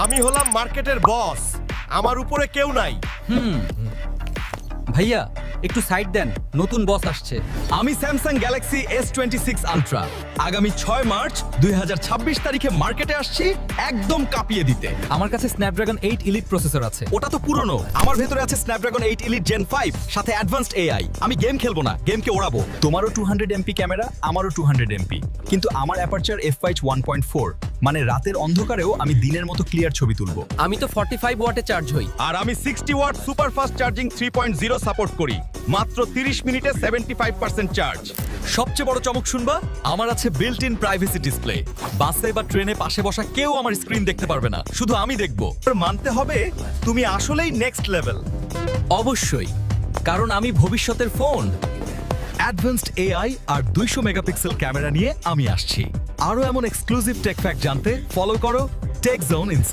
আমি হলাম মার্কেটের বস, আমার উপরে কেউ নাই। ভাইয়া একটু সাইড দেন, নতুন বস আসছে। আমি স্যামসাং গ্যালাক্সি S26 আলট্রা আগামী 6 মার্চ 2026 তারিখে মার্কেটে আসছি একদম কাঁপিয়ে দিতে। আমার কাছে স্ন্যাপড্রাগন 8 ইলিট প্রসেসর আছে। ওটা তো পুরনো। আমার ভেতরে আছে স্ন্যাপড্রাগন 8 এলিট জেন 5 সাথে অ্যাডভান্সড এআই। আমি গেম খেলবো না, গেমকে ওড়াবো। তোমারও 200 এমপি ক্যামেরা, আমারও 200 এমপি, কিন্তু আমার অ্যাপারচার f5 1.4, মানে রাতের অন্ধকারেও আমি দিনের মতো ক্লিয়ার ছবি তুলবো। আমি তো 45 ওয়াটে চার্জ হই। আর আমি 60 watt super fast charging 3.0 support করি, মাত্র 30 মিনিটে 75% চার্জ। সবচেয়ে বড় চমক শুনবা, আমার আছে বিল্ট ইন প্রাইভেসি ডিসপ্লে। বাসে বা ট্রেনে পাশে বসা কেউ আমার স্ক্রিন দেখতে পারবে না, শুধু আমি দেখবো। মানতে হবে তুমি আসলেই নেক্সট লেভেল। অবশ্যই, কারণ আমি ভবিষ্যতের ফোন। অ্যাডভান্সড এআই আর 200 মেগাপিক্সেল ক্যামেরা নিয়ে আমি আসছি। আরো এমন এক্সক্লুসিভ টেক ফ্যাক্ট জানতে ফলো করো টেক জোন।